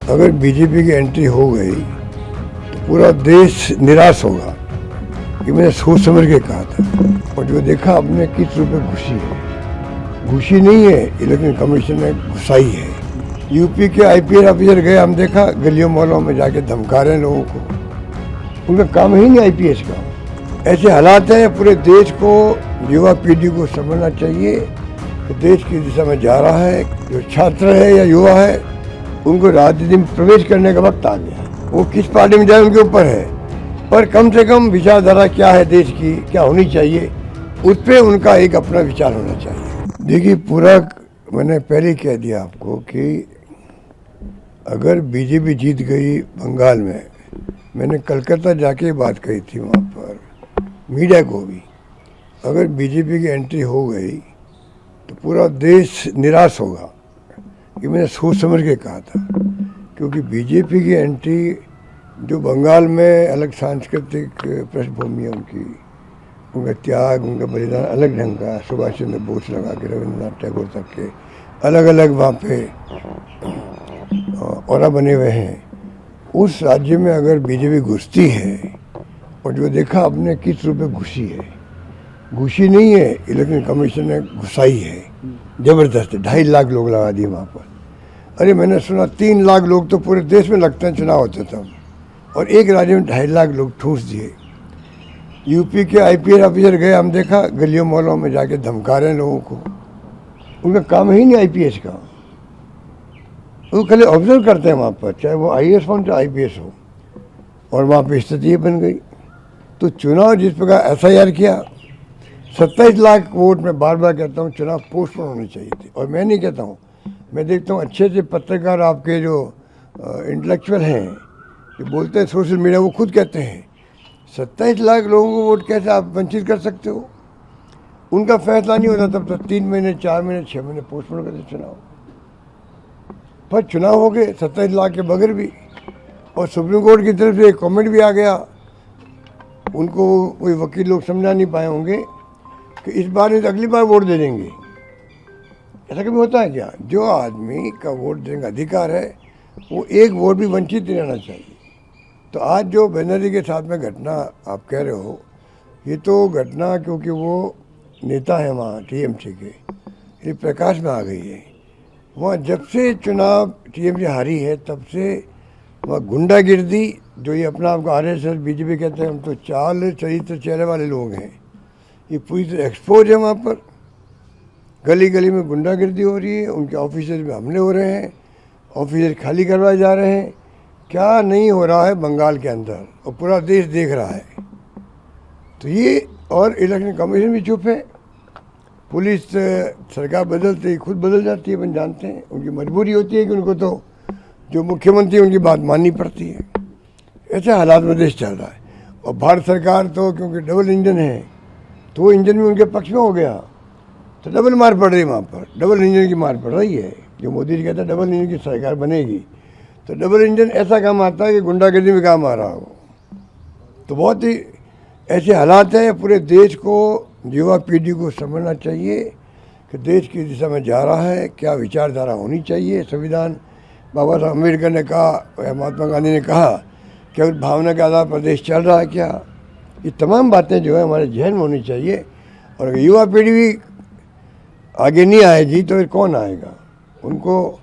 अगर बीजेपी की एंट्री हो गई तो पूरा देश निराश होगा। ये मैंने सोच समझ के कहा था। और जो देखा आपने किस रूप में घुसी नहीं है, इलेक्शन कमीशन ने घुसाई है। यूपी के आईपीएस ऑफिसर गए, हम देखा गलियों मोहल्लों में जाके धमका रहे हैं लोगों को। उनका काम ही नहीं आईपीएस का। ऐसे हालात है, पूरे देश को, युवा पीढ़ी को समझना चाहिए कि देश की दिशा में जा रहा है। जो छात्र है या युवा है, उनको राजनीति में प्रवेश करने का वक्त आ गया। वो किस पार्टी में जाए उनके ऊपर है, पर कम से कम विचारधारा क्या है देश की, क्या होनी चाहिए, उस पर उनका एक अपना विचार होना चाहिए। देखिए, पूरा मैंने पहले कह दिया आपको कि अगर बीजेपी जीत गई बंगाल में, मैंने कलकत्ता जाके बात कही थी वहाँ पर मीडिया को भी, अगर बीजेपी की एंट्री हो गई तो पूरा देश निराश होगा। ये मैंने सोच समझ के कहा था, क्योंकि बीजेपी की एंट्री जो बंगाल में अलग सांस्कृतिक पृष्ठभूमि है उनका त्याग, उनका बलिदान अलग ढंग का, सुभाष चंद्र बोस लगा के रविंद्रनाथ टैगोर तक के अलग अलग वहाँ पे और बने हुए हैं। उस राज्य में अगर बीजेपी घुसती है, और जो देखा आपने किस रूप में घुसी नहीं है, इलेक्शन कमीशन ने घुसाई है जबरदस्त। 2.5 लाख लोग लगा दिए वहाँ पर। अरे मैंने सुना 3 लाख लोग तो पूरे देश में लगते हैं चुनाव होते तब, और एक राज्य में 2.5 लाख लोग ठूस दिए। यूपी के आईपीएस ऑफिसर गए, हम देखा गलियों मोहल्लों में जाके धमका रहे हैं लोगों को। उनका काम ही नहीं आईपीएस का। वो खाली ऑब्जर्व करते हैं वहाँ पर, चाहे वो आईएएस हो चाहे आईपीएस हो। और वहाँ पर स्थिति बन गई। तो चुनाव जिस प्रकार एफआईआर किया, 27 लाख वोट, में बार बार कहता हूँ चुनाव पोस्टपोन होने चाहिए थे। और मैं नहीं कहता हूँ, मैं देखता हूँ अच्छे अच्छे पत्रकार आपके जो इंटेलेक्चुअल हैं, जो बोलते हैं सोशल मीडिया, वो खुद कहते हैं 27 लाख लोगों को वोट कैसे आप वंचित कर सकते हो। उनका फैसला नहीं होता तब तक 3 महीने 4 महीने 6 महीने पोस्टपोन करते चुनाव। पर चुनाव हो गए 27 लाख के बगैर भी। और सुप्रीम कोर्ट की तरफ से एक कमेंट भी आ गया, उनको कोई वकील लोग समझा नहीं पाए होंगे कि इस बार नहीं तो अगली बार वोट दे देंगे। ऐसा कभी होता है क्या? जो आदमी का वोट देने का अधिकार है, वो एक वोट भी वंचित नहीं रहना चाहिए। तो आज जो बनर्जी के साथ में घटना आप कह रहे हो, ये तो घटना क्योंकि वो नेता है वहाँ टीएमसी के, ये प्रकाश में आ गई है। वहाँ जब से चुनाव टीएमसी हारी है, तब से वहाँ गुंडागिर्दी, जो ये अपना आपको आरएसएस बीजेपी कहते हैं, हम तो चाल चरित्र चेहरे वाले लोग हैं, ये पूरी तरह एक्सपोज है। वहाँ पर गली गली में गुंडागिर्दी हो रही है, उनके ऑफिसर्स में हमले हो रहे हैं, ऑफिसर खाली करवाए जा रहे हैं। क्या नहीं हो रहा है बंगाल के अंदर, और पूरा देश देख रहा है। तो ये, और इलेक्शन कमीशन भी चुप है। पुलिस सरकार बदलते ही खुद बदल जाती है, अपन जानते हैं। उनकी मजबूरी होती है कि उनको तो जो मुख्यमंत्री उनकी बात माननी पड़ती है। ऐसे हालात में देश चल रहा है। और भारत सरकार तो क्योंकि डबल इंजन है, तो वो इंजन भी उनके पक्ष में हो गया, तो डबल मार पड़ रही है वहाँ पर। डबल इंजन की मार पड़ रही है। जो मोदी जी कहता है डबल इंजन की सरकार बनेगी, तो डबल इंजन ऐसा काम आता है कि गुंडागर्दी में काम आ रहा हो। तो बहुत ही ऐसे हालात हैं। पूरे देश को, युवा पीढ़ी को समझना चाहिए कि देश की दिशा में जा रहा है, क्या विचारधारा होनी चाहिए। संविधान बाबा साहब अम्बेडकर ने कहा, महात्मा गांधी ने कहा कि अगर भावना के आधार पर देश चल रहा है क्या, ये तमाम बातें जो है हमारे जहन में होनी चाहिए। और अगर युवा पीढ़ी भी आगे नहीं आएगी तो फिर कौन आएगा। उनको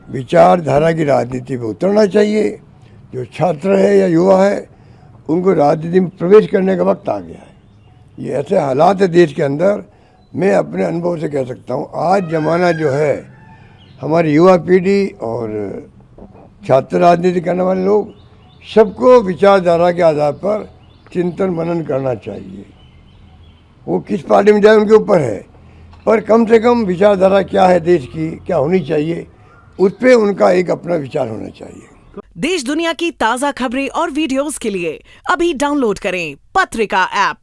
विचारधारा की राजनीति में उतरना चाहिए। जो छात्र है या युवा है, उनको राजनीति में प्रवेश करने का वक्त आ गया है। ये ऐसे हालात है देश के अंदर। मैं अपने अनुभव से कह सकता हूँ, आज ज़माना जो है, हमारी युवा पीढ़ी और छात्र राजनीति करने वाले लोग, सबको विचारधारा के आधार पर चिंतन मनन करना चाहिए। वो किस पार्टी में जाए उनके ऊपर है, पर कम से कम विचारधारा क्या है देश की, क्या होनी चाहिए, उस पर उनका एक अपना विचार होना चाहिए। देश दुनिया की ताज़ा खबरें और वीडियोस के लिए अभी डाउनलोड करें पत्रिका ऐप।